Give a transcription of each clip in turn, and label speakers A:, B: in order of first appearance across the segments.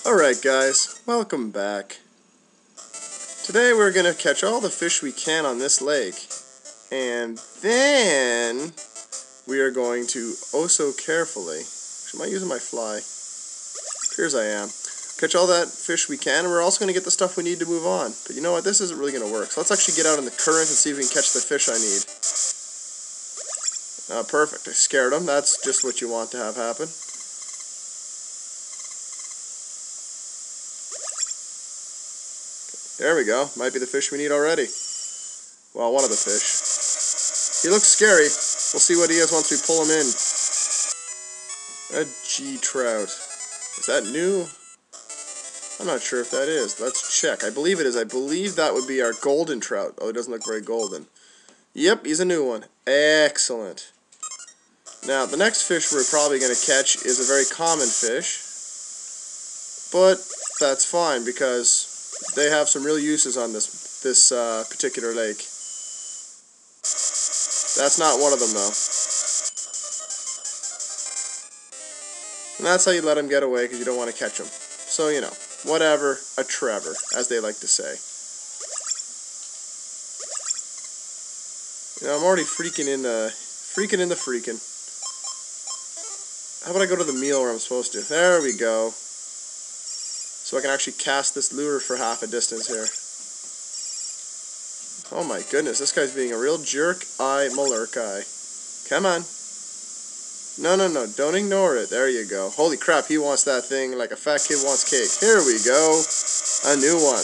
A: Alright guys, welcome back. Today we're going to catch all the fish we can on this lake, and then we are going to, oh so carefully, am I using my fly? Appears I am. Catch all that fish we can, and we're also going to get the stuff we need to move on. But you know what, this isn't really going to work, so let's actually get out in the current and see if we can catch the fish I need. Perfect, I scared them, that's just what you want to have happen. There we go. Might be the fish we need already. Well, one of the fish. He looks scary. We'll see what he is once we pull him in. A G trout. Is that new? I'm not sure if that is. Let's check. I believe it is. I believe that would be our golden trout. Oh, it doesn't look very golden. Yep, he's a new one. Excellent. Now, the next fish we're probably going to catch is a very common fish. But that's fine because they have some real uses on this particular lake. That's not one of them, though. And that's how you let them get away, because you don't want to catch them. So, you know, whatever, a Trevor, as they like to say. You know, I'm already freaking in the freaking. How about I go to the meal where I'm supposed to? There we go. So I can actually cast this lure for half a distance here. Oh my goodness, this guy's being a real jerk. Malurkai. Come on. No, don't ignore it. There you go. Holy crap, he wants that thing like a fat kid wants cake. Here we go. A new one.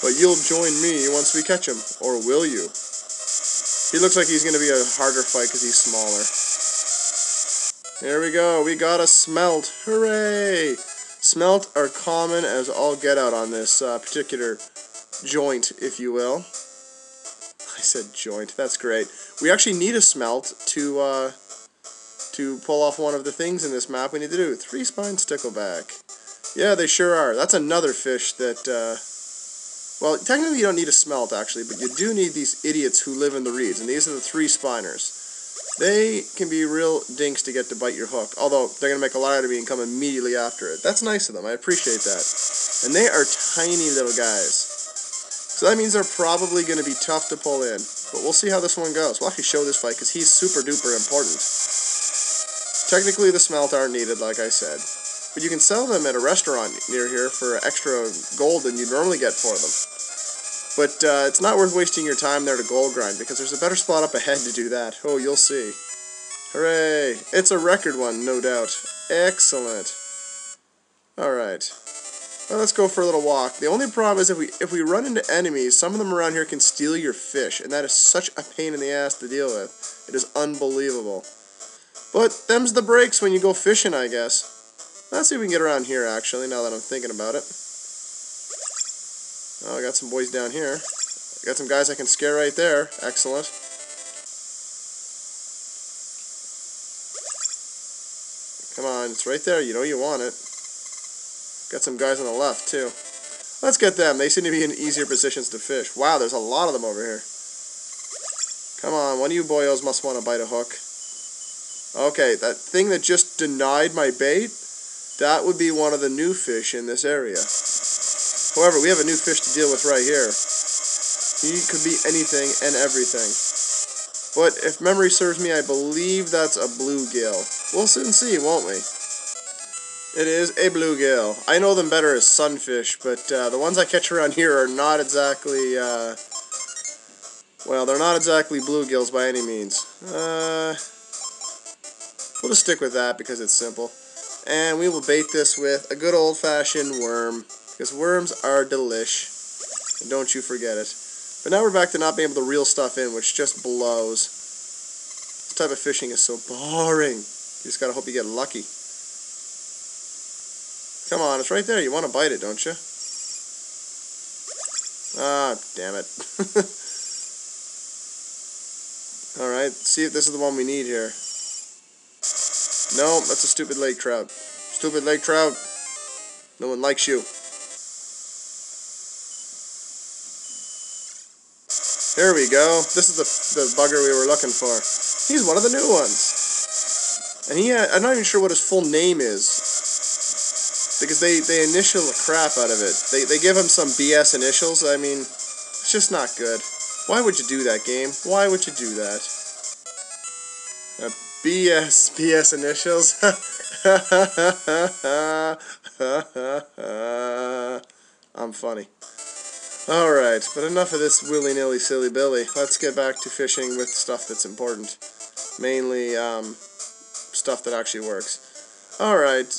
A: But you'll join me once we catch him. Or will you? He looks like he's going to be a harder fight because he's smaller. There we go. We got a smelt. Hooray! Smelt are common as all get out on this particular joint, if you will. I said joint. That's great. We actually need a smelt to pull off one of the things in this map we need to do. 3-spine stickleback. Yeah, they sure are. That's another fish that, well, technically you don't need a smelt, actually, but you do need these idiots who live in the reeds, and these are the 3-spiners. They can be real dinks to get to bite your hook, although they're going to make a lot out of me and come immediately after it. That's nice of them. I appreciate that. And they are tiny little guys. So that means they're probably going to be tough to pull in. But we'll see how this one goes. We'll actually show this fight because he's super duper important. Technically the smelt aren't needed, like I said. But you can sell them at a restaurant near here for extra gold than you normally get for them. But it's not worth wasting your time there to gold grind, because there's a better spot up ahead to do that. Oh, you'll see. Hooray! It's a record one, no doubt. Excellent. Alright. Well, let's go for a little walk. The only problem is if we run into enemies, some of them around here can steal your fish, and that is such a pain in the ass to deal with. It is unbelievable. But them's the breaks when you go fishing, I guess. Let's see if we can get around here, actually, now that I'm thinking about it. Oh, I got some boys down here. I got some guys I can scare right there. Excellent. Come on, it's right there. You know you want it. Got some guys on the left, too. Let's get them. They seem to be in easier positions to fish. Wow, there's a lot of them over here. Come on, one of you boyos must want to bite a hook. Okay, that thing that just denied my bait, that would be one of the new fish in this area. However, we have a new fish to deal with right here. He could be anything and everything. But if memory serves me, I believe that's a bluegill. We'll soon see, won't we? It is a bluegill. I know them better as sunfish, but the ones I catch around here are not exactly, well, they're not exactly bluegills by any means. We'll just stick with that because it's simple. And we will bait this with a good old-fashioned worm. Because worms are delish. And don't you forget it. But now we're back to not being able to reel stuff in, which just blows. This type of fishing is so boring. You just gotta hope you get lucky. Come on, it's right there. You want to bite it, don't you? Ah, damn it. Alright, see if this is the one we need here. No, that's a stupid lake trout. Stupid lake trout. No one likes you. Here we go. This is the bugger we were looking for. He's one of the new ones. And I'm not even sure what his full name is. Because they initial the crap out of it. They give him some BS initials. I mean, it's just not good. Why would you do that, game? Why would you do that? BS initials. I'm funny. Alright, but enough of this willy-nilly silly-billy. Let's get back to fishing with stuff that's important. Mainly, stuff that actually works. Alright,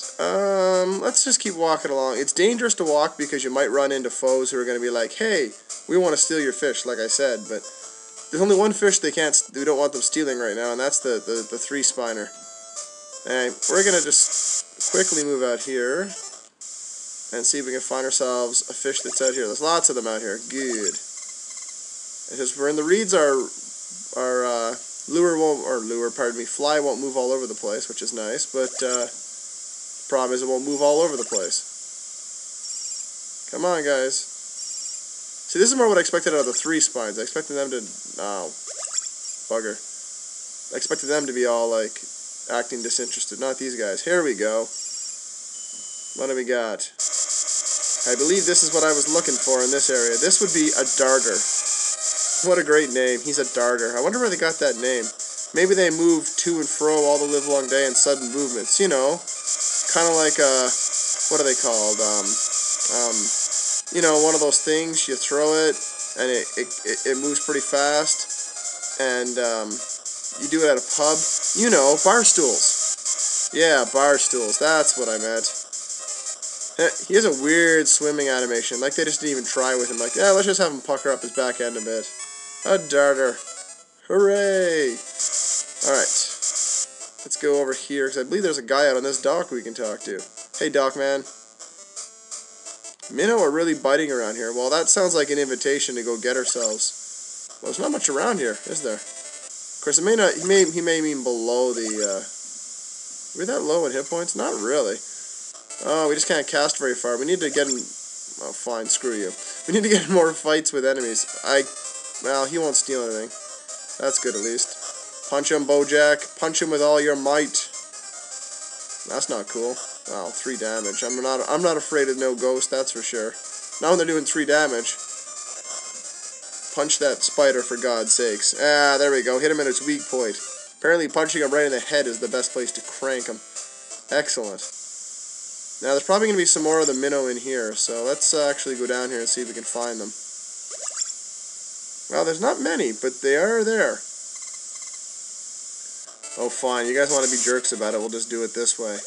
A: let's just keep walking along. It's dangerous to walk because you might run into foes who are going to be like, hey, we want to steal your fish, like I said, but there's only one fish we don't want them stealing right now, and that's the 3-spiner. And we're going to just quickly move out here and see if we can find ourselves a fish that's out here. There's lots of them out here. Good. It's just we're in the reeds, our fly won't move all over the place, which is nice, but problem is it won't move all over the place. Come on, guys. See, this is more what I expected out of the 3 spines. I expected them to... Oh, bugger. I expected them to be all, like, acting disinterested. Not these guys. Here we go. What do we got? I believe this is what I was looking for in this area. This would be a darter. What a great name. He's a darter. I wonder where they got that name. Maybe they move to and fro all the livelong day in sudden movements. You know, kind of like, what are they called? You know, one of those things, you throw it, and it moves pretty fast, and you do it at a pub. You know, bar stools. Yeah, bar stools. That's what I meant. He has a weird swimming animation. Like, they just didn't even try with him. Like, yeah, let's just have him pucker up his back end a bit. A darter. Hooray! Alright. Let's go over here, because I believe there's a guy out on this dock we can talk to. Hey, dock man. Minnow are really biting around here. Well, that sounds like an invitation to go get ourselves. Well, there's not much around here, is there? Of course, it may not. He may mean below the. Are we that low in hit points? Not really. Oh, we just can't cast very far. We need to get in. Oh, fine. Screw you. We need to get in more fights with enemies. Well, he won't steal anything. That's good at least. Punch him, Bojack. Punch him with all your might. That's not cool. Wow, 3 damage. I'm not afraid of no ghost, that's for sure. Not when they're doing 3 damage. Punch that spider, for God's sakes. Ah, there we go. Hit him at his weak point. Apparently punching him right in the head is the best place to crank him. Excellent. Now, there's probably going to be some more of the minnow in here, so let's actually go down here and see if we can find them. Well, there's not many, but they are there. Oh, fine. You guys want to be jerks about it. We'll just do it this way.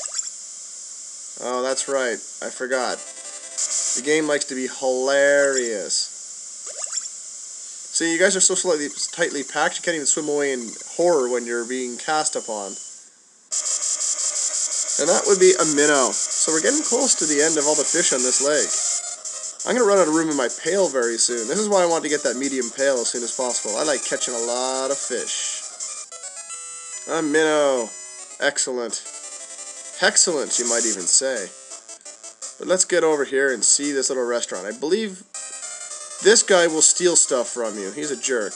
A: Oh, that's right. I forgot. The game likes to be hilarious. See, you guys are so tightly packed, you can't even swim away in horror when you're being cast upon. And that would be a minnow. So we're getting close to the end of all the fish on this lake. I'm going to run out of room in my pail very soon. This is why I want to get that medium pail as soon as possible. I like catching a lot of fish. A minnow. Excellent. Excellent, you might even say. But let's get over here and see this little restaurant. I believe this guy will steal stuff from you. He's a jerk.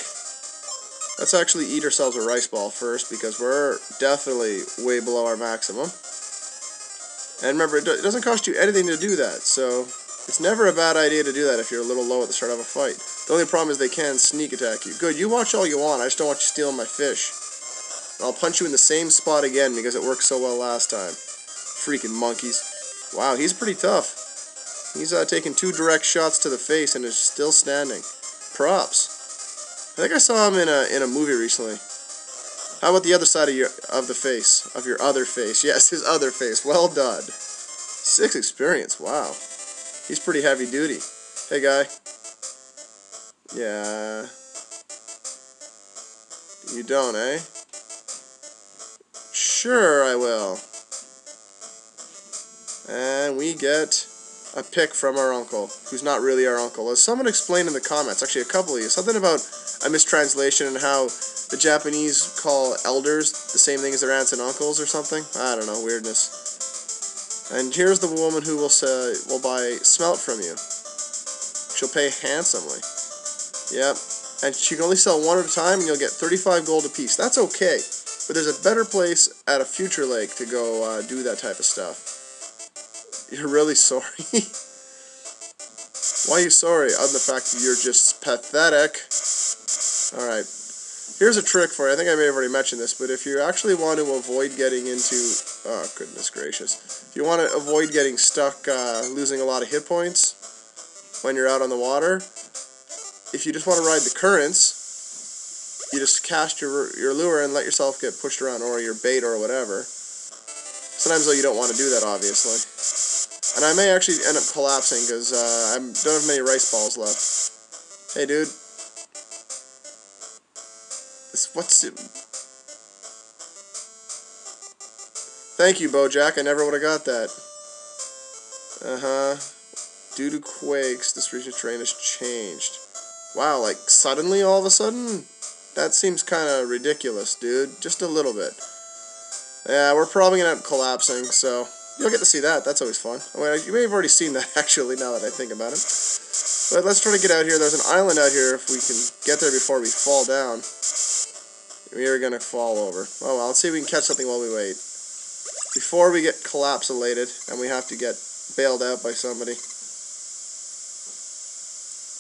A: Let's actually eat ourselves a rice ball first, because we're definitely way below our maximum. And remember, it doesn't cost you anything to do that, so it's never a bad idea to do that if you're a little low at the start of a fight. The only problem is they can sneak attack you. Good, you watch all you want, I just don't want you stealing my fish. And I'll punch you in the same spot again because it worked so well last time. Freaking monkeys. Wow, he's pretty tough. He's taking 2 direct shots to the face and is still standing. Props. I think I saw him in a movie recently. How about the other side of your other face? Yes, his other face. Well done. 6 experience. Wow. He's pretty heavy duty. Hey, guy. Yeah. You don't, eh? Sure, I will. And we get a pick from our uncle, who's not really our uncle. As someone explained in the comments, actually a couple of you, something about a mistranslation and how the Japanese call elders the same thing as their aunts and uncles or something. I don't know, weirdness. And here's the woman who will buy smelt from you. She'll pay handsomely. Yep. And she can only sell 1 at a time, and you'll get 35 gold apiece. That's okay. But there's a better place at a future lake to go do that type of stuff. You're really sorry? Why are you sorry? Other than the fact that you're just pathetic. Alright. Here's a trick for you. I think I may have already mentioned this, but if you actually want to avoid getting into... Oh, goodness gracious. If you want to avoid getting stuck, losing a lot of hit points when you're out on the water, if you just want to ride the currents, you just cast your lure and let yourself get pushed around, or your bait or whatever. Sometimes, though, you don't want to do that, obviously. And I may actually end up collapsing because I don't have many rice balls left. Hey, dude. What's it? Thank you, Bojack. I never would have got that. Due to quakes, this region of terrain has changed. Wow, like suddenly, all of a sudden? That seems kind of ridiculous, dude. Just a little bit. Yeah, we're probably going to end up collapsing, so you'll get to see that. That's always fun. Well, you may have already seen that, actually, now that I think about it. But let's try to get out here. There's an island out here. If we can get there before we fall down, we are going to fall over. Oh, well, let's see if we can catch something while we wait. Before we get collapsolated, and we have to get bailed out by somebody.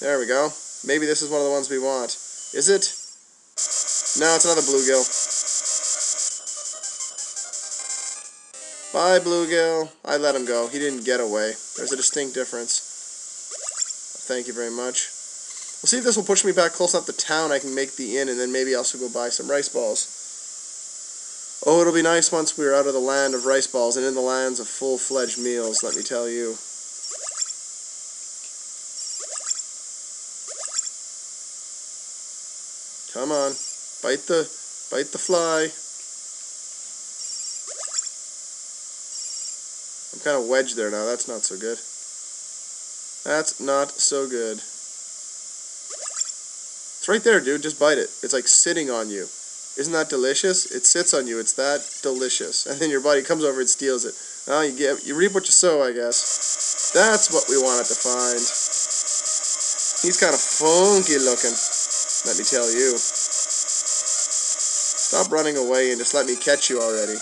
A: There we go. Maybe this is one of the ones we want. Is it? No, it's another bluegill. Bye, bluegill. I let him go. He didn't get away. There's a distinct difference. Thank you very much. We'll see if this will push me back close enough to town I can make the inn, and then maybe also go buy some rice balls. Oh, it'll be nice once we're out of the land of rice balls and in the lands of full-fledged meals, let me tell you. Come on. Bite the fly. I'm kind of wedged there now. That's not so good. That's not so good. It's right there, dude. Just bite it. It's like sitting on you. Isn't that delicious? It sits on you. It's that delicious. And then your buddy comes over and steals it. Oh, you reap what you sow, I guess. That's what we wanted to find. He's kind of funky looking, let me tell you. Stop running away and just let me catch you already.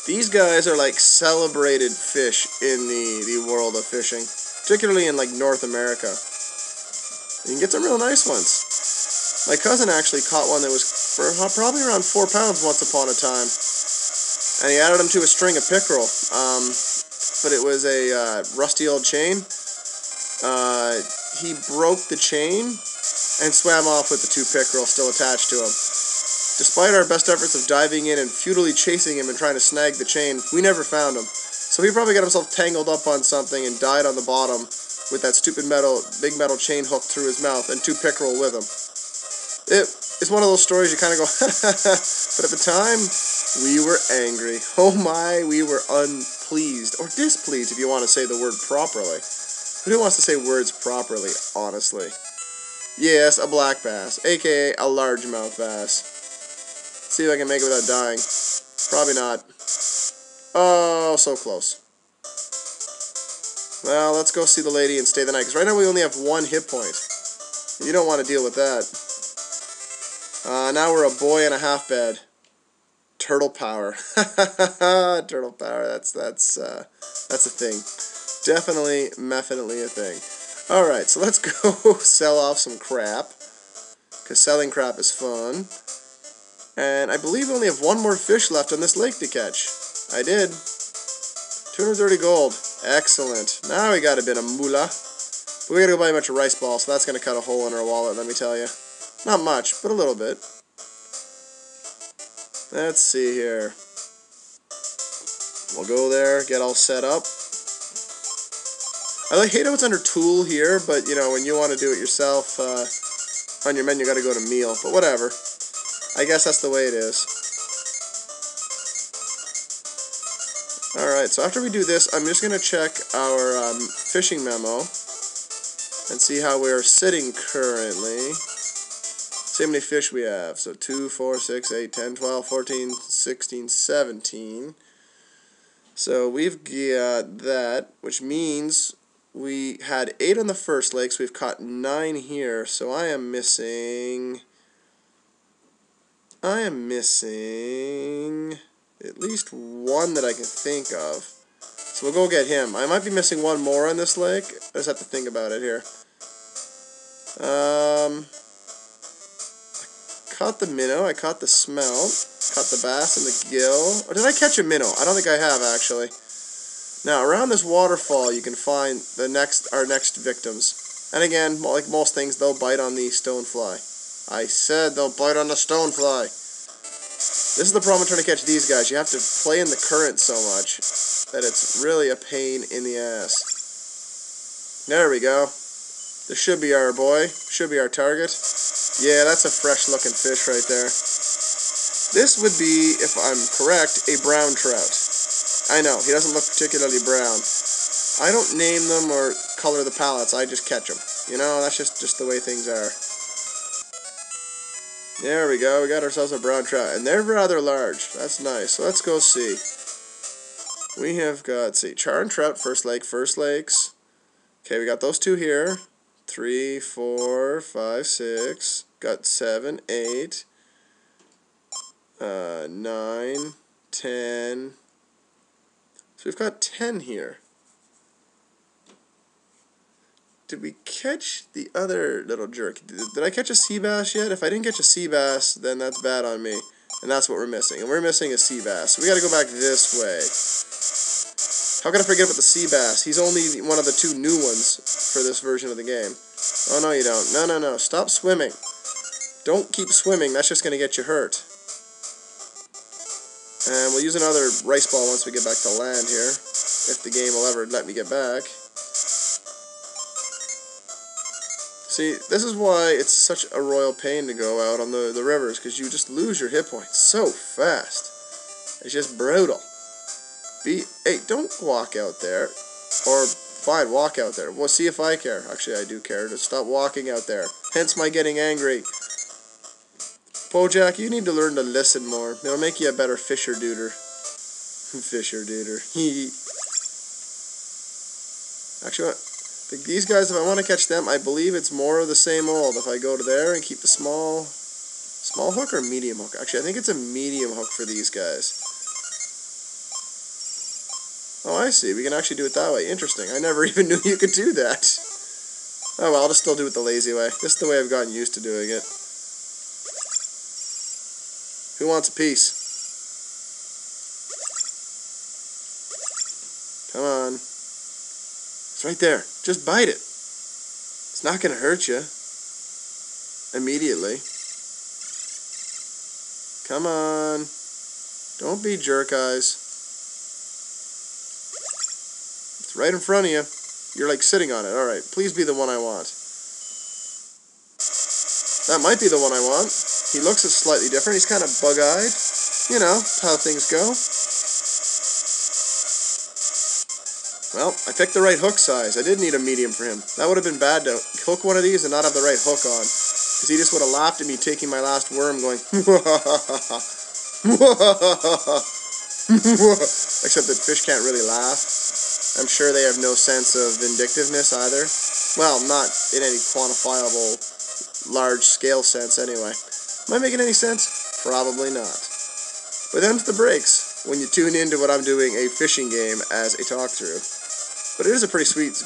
A: These guys are like celebrated fish in the world of fishing, particularly in like North America. You can get some real nice ones. My cousin actually caught one that was probably around 4 pounds once upon a time, and he added them to a string of pickerel. But it was a rusty old chain. He broke the chain and swam off with the 2 pickerel still attached to him. Despite our best efforts of diving in and futilely chasing him and trying to snag the chain, we never found him. So he probably got himself tangled up on something and died on the bottom with that stupid big metal chain hooked through his mouth and 2 pickerel with him. It's one of those stories you kind of go, but at the time, we were angry. Oh my, we were unpleased, or displeased if you want to say the word properly. But who wants to say words properly, honestly? Yes, a black bass, aka a largemouth bass. Let's see if I can make it without dying. Probably not. Oh, so close. Well, let's go see the lady and stay the night, because right now we only have 1 hit point. You don't want to deal with that. Now we're a boy and a half bed. Turtle power. Turtle power. That's a thing. Definitely a thing. Alright, so let's go sell off some crap, because selling crap is fun. And I believe we only have 1 more fish left on this lake to catch. I did. 230 gold. Excellent. Now we got a bit of moolah. But we gotta go buy a bunch of rice balls, so that's gonna cut a hole in our wallet, let me tell you. Not much, but a little bit. Let's see here. We'll go there, get all set up. I hate how it's under tool here, but, you know, when you want to do it yourself, on your menu you gotta go to meal. But whatever. I guess that's the way it is. Alright, so after we do this, I'm just gonna check our fishing memo and see how we're sitting currently. See how many fish we have. So 2, 4, 6, 8, 10, 12, 14, 16, 17. So we've got that, which means we had 8 on the first lake, so we've caught 9 here. So I am missing at least 1 that I can think of. So we'll go get him. I might be missing one more on this lake. I just have to think about it here. Caught the minnow, I caught the smelt, caught the bass and the gill. Or did I catch a minnow? I don't think I have, actually. Now, around this waterfall, you can find our next victims. And again, like most things, they'll bite on the stonefly. I said they'll bite on the stonefly. This is the problem with trying to catch these guys. You have to play in the current so much that it's really a pain in the ass. There we go. This should be our boy. Should be our target. Yeah, that's a fresh-looking fish right there. This would be, if I'm correct, a brown trout. I know, he doesn't look particularly brown. I don't name them or color the pallets, I just catch them. You know, that's just the way things are. There we go, we got ourselves a brown trout. And they're rather large. That's nice. So let's go see. We have got, char and trout, first lakes. Okay, we got those two here. 3, 4, 5, 6. Got 7, 8, 9, 10. So we've got 10 here. Did we catch the other little jerk? Did I catch a sea bass yet? If I didn't catch a sea bass, then that's bad on me. And that's what we're missing. And we're missing a sea bass. So we gotta go back this way. How could I forget about the sea bass? He's only one of the 2 new ones for this version of the game. Oh, no, you don't. No. Stop swimming. Don't keep swimming. That's just going to get you hurt. And we'll use another rice ball once we get back to land here. If the game will ever let me get back. See, this is why it's such a royal pain to go out on the rivers. Because you just lose your hit points so fast. It's just brutal. Hey, don't walk out there. Or, fine, walk out there. We'll see if I care. Actually, I do care. Just stop walking out there. Hence my getting angry. Bojack, you need to learn to listen more. It'll make you a better fisher-duder. Fisher-duder. Actually, these guys, if I want to catch them, I believe it's more of the same old. If I go to there and keep the small hook or medium hook? Actually, I think it's a medium hook for these guys. Oh, I see. We can actually do it that way. Interesting. I never even knew you could do that. Oh, well, I'll just still do it the lazy way. This is the way I've gotten used to doing it. Who wants a piece? Come on. It's right there. Just bite it. It's not going to hurt you. Immediately. Come on. Don't be jerk eyes. Right in front of you. You're like sitting on it. Alright, please be the one I want. That might be the one I want. He looks slightly different. He's kind of bug-eyed. You know, how things go. Well, I picked the right hook size. I did need a medium for him. That would have been bad to hook one of these and not have the right hook on. Because he just would have laughed at me taking my last worm going, except that fish can't really laugh. I'm sure they have no sense of vindictiveness either. Well, not in any quantifiable, large-scale sense anyway. Am I making any sense? Probably not. But them's the breaks when you tune into what I'm doing a fishing game as a talkthrough. But it is a pretty sweet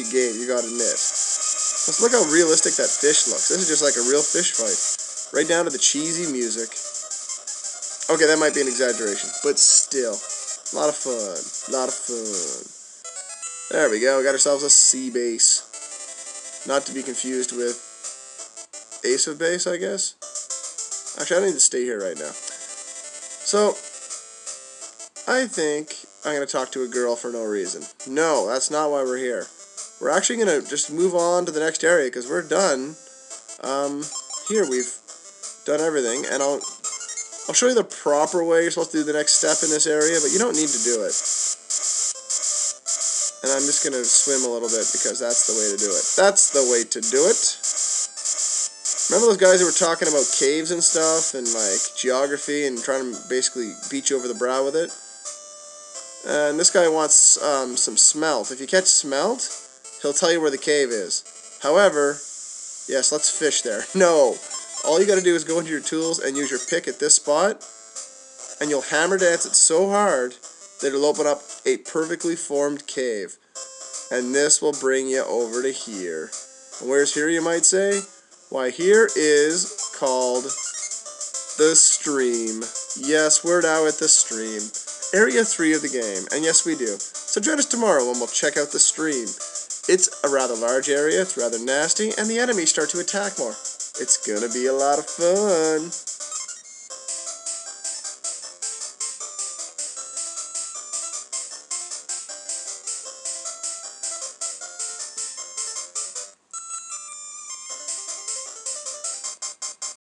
A: game, you gotta admit. Let's look how realistic that fish looks. This is just like a real fish fight. Right down to the cheesy music. Okay, that might be an exaggeration, but still. A lot of fun. There we go, we got ourselves a sea bass. Not to be confused with ace of base, I guess. Actually, I don't need to stay here right now. So, I think I'm going to talk to a girl for no reason. No, that's not why we're here. We're actually going to just move on to the next area, because we're done. Here, we've done everything, and I'll show you the proper way you're supposed to do the next step in this area, but you don't need to do it. And I'm just going to swim a little bit, because that's the way to do it. That's the way to do it. Remember those guys who were talking about caves and stuff, and like geography, and trying to basically beat you over the brow with it? And this guy wants some smelt. If you catch smelt, he'll tell you where the cave is. However, yes, let's fish there. No, all you got to do is go into your tools and use your pick at this spot, and you'll hammer dance it so hard It'll open up a perfectly formed cave. And this will bring you over to here. And where's here, you might say? Why, here is called the stream. Yes, we're now at the stream. Area 3 of the game. And yes, we do. So join us tomorrow when we'll check out the stream. It's a rather large area, it's rather nasty, and the enemies start to attack more. It's gonna be a lot of fun.